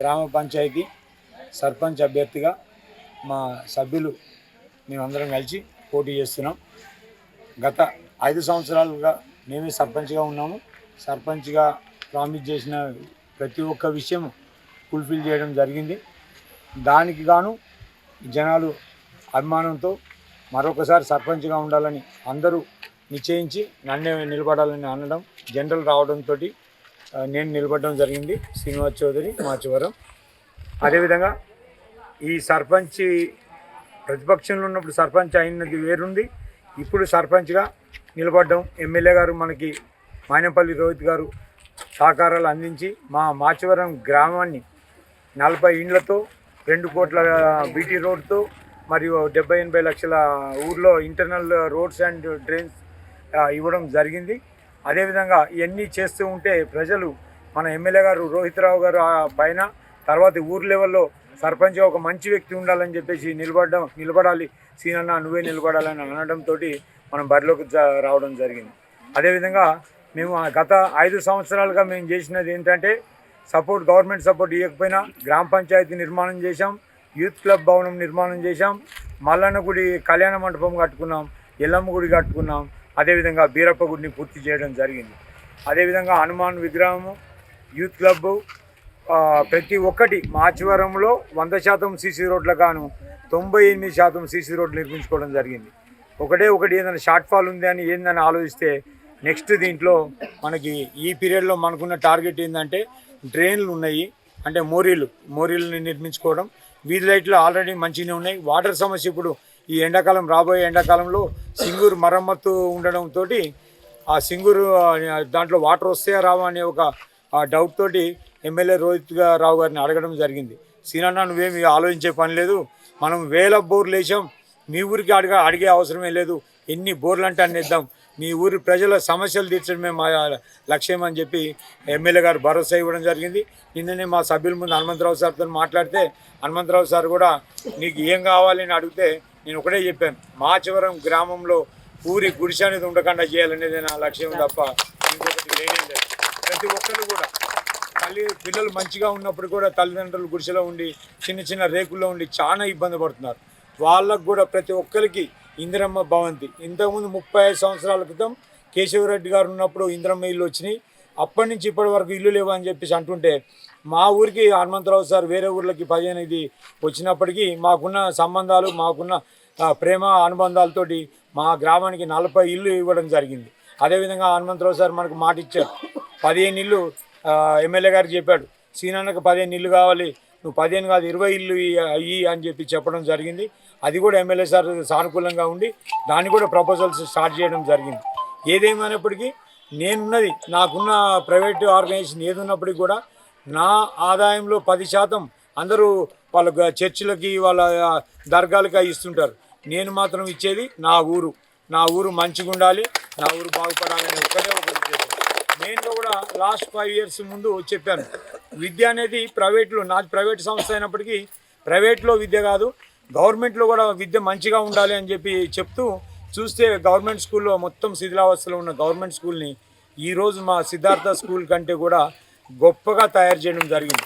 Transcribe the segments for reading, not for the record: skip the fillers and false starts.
గ్రామ పంచాయతీ సర్పంచ్ అభ్యర్థిగా మా సభ్యులు మేమందరం కలిసి పోటీ చేస్తున్నాం. గత 5 సంవత్సరాలుగా మేమే సర్పంచ్గా ఉన్నాము. సర్పంచ్గా ప్రామిస్ చేసిన ప్రతి ఒక్క విషయం ఫుల్ఫిల్ చేయడం జరిగింది. దానికి గాను జనాలు అభిమానంతో మరొకసారి సర్పంచ్గా ఉండాలని అందరూ నిశ్చయించి నన్నే నిలబడాలని అనడం, జనరల్ రావడంతో నేను నిలబడడం జరిగింది. శ్రీనివాస్ చౌదరి మాచవరం. అదేవిధంగా ఈ సర్పంచ్ ప్రతిపక్షంలో ఉన్నప్పుడు సర్పంచ్ అయినది వేరుంది, ఇప్పుడు సర్పంచ్గా నిలబడ్డం. ఎమ్మెల్యే గారు మనకి మైనంపల్లి రోహిత్ గారు సహకారాలు అందించి మా మాచవరం గ్రామాన్ని 40 ఇండ్లతో 2 కోట్ల బీటీ రోడ్తో మరియు 70-80 లక్షల ఊర్లో ఇంటర్నల్ రోడ్స్ అండ్ డ్రైన్స్ ఇవ్వడం జరిగింది. అదేవిధంగా ఇవన్నీ చేస్తూ ఉంటే ప్రజలు మన ఎమ్మెల్యే గారు రోహిత్ రావు గారు పైన తర్వాత ఊరు లెవెల్లో సర్పంచ్గా ఒక మంచి వ్యక్తి ఉండాలని చెప్పేసి నిలబడాలి సీనన్న నువ్వే నిలబడాలని అనడంతో మనం బరిలోకి రావడం జరిగింది. అదేవిధంగా మేము గత 5 సంవత్సరాలుగా మేము చేసినది ఏంటంటే గవర్నమెంట్ సపోర్ట్ ఇవ్వకపోయినా గ్రామ పంచాయతీ నిర్మాణం చేశాం, యూత్ క్లబ్ భవనం నిర్మాణం చేశాం, మల్లన్న గుడి కళ్యాణ మండపం కట్టుకున్నాం, ఎల్లమ్మ గుడి కట్టుకున్నాం, అదేవిధంగా బీరప్ప గుడిని పూర్తి చేయడం జరిగింది. అదేవిధంగా హనుమాన్ విగ్రహము, యూత్ క్లబ్బు, ప్రతి ఒక్కటి మాచవరంలో 100% సీసీ రోడ్ల గాను 98% సీసీ రోడ్లు నిర్మించుకోవడం జరిగింది. ఒకటి ఏదైనా షార్ట్ ఫాల్ ఉంది అని ఏందని ఆలోచిస్తే నెక్స్ట్ దీంట్లో మనకి ఈ పీరియడ్లో మనకున్న టార్గెట్ ఏంటంటే డ్రైన్లు ఉన్నాయి, అంటే మోరీలని నిర్మించుకోవడం. వీధి లైట్లు ఆల్రెడీ మంచిగానే ఉన్నాయి. వాటర్ సమస్య ఇప్పుడు ఈ ఎండాకాలం రాబోయే ఎండాకాలంలో సింగూరు మరమ్మత్తు ఉండడంతో ఆ సింగూరు దాంట్లో వాటర్ వస్తాయా రావా అనే ఒక డౌట్ తోటి ఎమ్మెల్యే రోహిత్ రావు గారిని అడగడం జరిగింది. సీనన్న నువ్వేమి ఆలోచించే పని లేదు, మనం 1000 బోర్లు వేసాం, మీ ఊరికి అడిగే అవసరమే లేదు, ఎన్ని బోర్లు అంటే అన్ని ఇద్దాం, మీ ఊరి ప్రజల సమస్యలు తీర్చడమే మా లక్ష్యం అని చెప్పి ఎమ్మెల్యే గారు భరోసా ఇవ్వడం జరిగింది. నిన్ననే మా సభ్యుల ముందు హనుమంతరావు సార్తో మాట్లాడితే హనుమంతరావు సార్ కూడా నీకు ఏం కావాలని అడిగితే నేను ఒకటే చెప్పాను, మాచవరం గ్రామంలో పూరి గుడిసె అనేది ఉండకుండా చేయాలనేది నా లక్ష్యం తప్ప ఇంకొకటి లేనే లేదు. ప్రతి ఒక్కరు కూడా పిల్లలు మంచిగా ఉన్నప్పుడు కూడా తల్లిదండ్రులు గుడిసెలో ఉండి చిన్న రేకుల్లో ఉండి చాలా ఇబ్బంది పడుతున్నారు. వాళ్ళకు కూడా ప్రతి ఒక్కరికి ఇందిరమ్మ భవంతి ఇంతకుముందు 35 సంవత్సరాల క్రితం కేశవరెడ్డి గారు ఉన్నప్పుడు ఇందిరమ్మ ఇల్లు వచ్చినాయి. అప్పటి నుంచి ఇప్పటి వరకు ఇల్లు లేవు అని చెప్పేసి అంటుంటే మా ఊరికి హనుమంతరావు సార్ వేరే ఊర్లకి 15 వచ్చినప్పటికీ మాకున్న సంబంధాలు, మాకున్న ప్రేమ అనుబంధాలతోటి మా గ్రామానికి 40 ఇల్లు ఇవ్వడం జరిగింది. అదేవిధంగా హనుమంతరావు సార్ మనకు మాట ఇచ్చారు, 15 ఇల్లు ఎమ్మెల్యే గారికి చెప్పాడు, సీనన్నకు 15 ఇల్లు కావాలి, నువ్వు 15 కాదు 20 ఇల్లు అయ్యి అని చెప్పి చెప్పడం జరిగింది. అది కూడా ఎమ్మెల్యే సార్ సానుకూలంగా ఉండి దాన్ని కూడా ప్రపోజల్స్ స్టార్ట్ చేయడం జరిగింది. ఏదేమైనప్పటికీ నేనున్నది నాకున్న ప్రైవేట్ ఆర్గనైజేషన్ ఏది ఉన్నప్పటికీ కూడా నా ఆదాయంలో 10% అందరూ వాళ్ళ చర్చిలకి వాళ్ళ దర్గాలకి ఇస్తుంటారు. నేను మాత్రం ఇచ్చేది నా ఊరు మంచిగా ఉండాలి, నా ఊరు బాగుపడాలని ఒకటే ఉద్దేశం. నేను కూడా లాస్ట్ 5 ఇయర్స్ ముందు చెప్పాను, విద్య అనేది నాది ప్రైవేట్ సంస్థ అయినప్పటికీ ప్రైవేట్లో విద్య కాదు, గవర్నమెంట్లో కూడా విద్య మంచిగా ఉండాలి అని చెప్పి చెప్తూ చూస్తే గవర్నమెంట్ స్కూల్లో మొత్తం శిథిలావస్థలో ఉన్న గవర్నమెంట్ స్కూల్ని ఈరోజు మా సిద్ధార్థ స్కూల్ కంటే కూడా గొప్పగా తయారు చేయడం జరిగింది.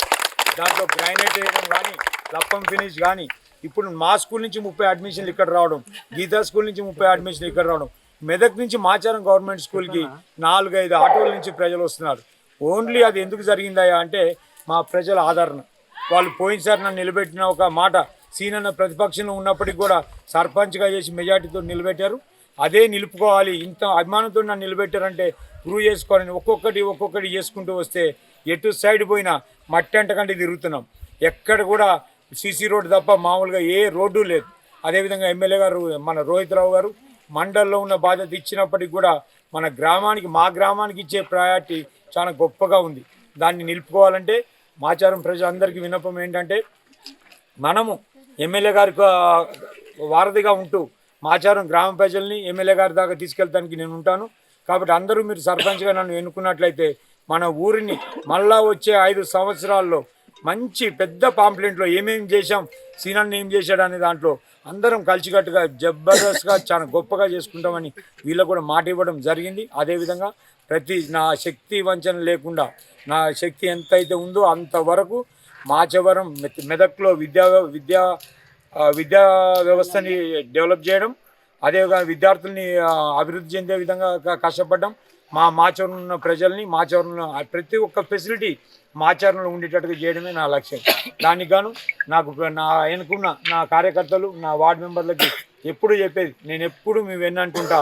దాంట్లో గ్రానైట్ వేయడం కానీ, లప్పం ఫినిష్ కానీ, ఇప్పుడు మా స్కూల్ నుంచి 30 అడ్మిషన్లు ఇక్కడ రావడం, గీతా స్కూల్ నుంచి 30 అడ్మిషన్లు ఇక్కడ రావడం, మెదక్ నుంచి మాచారం గవర్నమెంట్ స్కూల్కి 4-5 ఆటోల నుంచి ప్రజలు వస్తున్నారు. ఓన్లీ అది ఎందుకు జరిగిందా అంటే మా ప్రజల ఆదరణ. వాళ్ళు పోయినసారి నన్ను నిలబెట్టిన ఒక మాట, సీనన్న ప్రతిపక్షంలో ఉన్నప్పటికీ కూడా సర్పంచ్గా చేసి మెజార్టీతో నిలబెట్టారు, అదే నిలుపుకోవాలి. ఇంత అభిమానంతో నన్ను నిలబెట్టారంటే ప్రూవ్ చేసుకోవాలని ఒక్కొక్కటి చేసుకుంటూ వస్తే ఎటు సైడ్ పోయినా మట్టి అంటకంటే తిరుగుతున్నాం. ఎక్కడ కూడా సీసీ రోడ్డు తప్ప మామూలుగా ఏ రోడ్డు లేదు. అదేవిధంగా ఎమ్మెల్యే గారు మన రోహిత్ రావు గారు మండల్లో ఉన్న బాధ్యత ఇచ్చినప్పటికీ కూడా మా గ్రామానికి ఇచ్చే ప్రయారిటీ చాలా గొప్పగా ఉంది. దాన్ని నిలుపుకోవాలంటే మాచారం ప్రజలందరికీ విన్నపం ఏంటంటే మనము ఎమ్మెల్యే గారికి వారధిగా ఉంటూ మాచారం గ్రామ ప్రజల్ని ఎమ్మెల్యే గారి దాకా తీసుకెళ్తానికి నేను ఉంటాను. కాబట్టి అందరూ మీరు సర్పంచ్గా నన్ను ఎన్నుకున్నట్లయితే మన ఊరిని మళ్ళా వచ్చే 5 సంవత్సరాల్లో మంచి పెద్ద పాంప్లెంట్లో ఏమేమి చేశాం, సీనన్న ఏం చేశాడు అనే దాంట్లో అందరం కలిసికట్టుగా జబర్దస్త్గా చాలా గొప్పగా చేసుకుంటామని వీళ్ళకు కూడా మాట ఇవ్వడం జరిగింది. అదేవిధంగా నా శక్తి వంచన లేకుండా నా శక్తి ఎంతైతే ఉందో అంతవరకు మాచవరం మెదక్లో విద్యా వ్యవస్థని డెవలప్ చేయడం, అదేవిధంగా విద్యార్థుల్ని అభివృద్ధి చెందే విధంగా కష్టపడ్డాం. మాచవరం ఉన్న ప్రజల్ని, మాచవరంలో ప్రతి ఒక్క ఫెసిలిటీ మాచవరంలో ఉండేటట్టుగా చేయడమే నా లక్ష్యం. దానికి గాను నాకు ఎన్నుకున్న నా కార్యకర్తలు, నా వార్డు మెంబర్లకి ఎప్పుడు చెప్పేది, నేను ఎప్పుడు మీ వెన్నంటుంటా.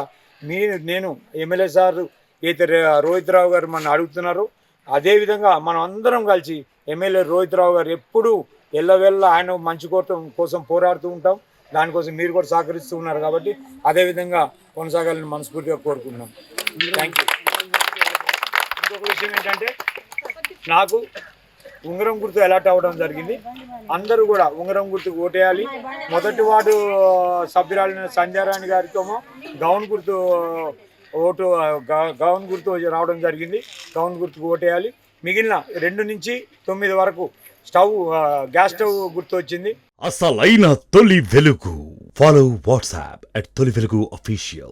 నేను ఎమ్మెల్యే సార్ అయితే రోహిత్ రావు గారు మన అడుగుతున్నారు, అదేవిధంగా మనం అందరం కలిసి ఎమ్మెల్యే రోహిత్ రావు గారు ఎప్పుడూ ఎల్లవెల్ల ఆయన మంచి కోసం పోరాడుతూ ఉంటాం. దానికోసం మీరు కూడా సహకరిస్తూ ఉన్నారు కాబట్టి అదేవిధంగా కొనసాగాలని మనస్ఫూర్తిగా కోరుకుంటున్నాం. Thank you. ఇంకొక విషయం ఏంటంటే, నాకు ఉంగరం గుర్తు అలాట్ అవ్వడం జరిగింది. అందరూ కూడా ఉంగరం గుర్తుకు ఓటేయాలి. మొదటి వార్డు సభ్యురాలైన సంధ్యారాణి గారితో గౌన్ గుర్తు రావడం జరిగింది. గౌన్ గుర్తుకు ఓటేయాలి. మిగిలిన 2 నుంచి 9 వరకు గ్యాస్ స్టవ్ గుర్తు వచ్చింది. అసలైన తొలి వెలుగు. ఫాలో వాట్సాప్ @తొలి వెలుగు official.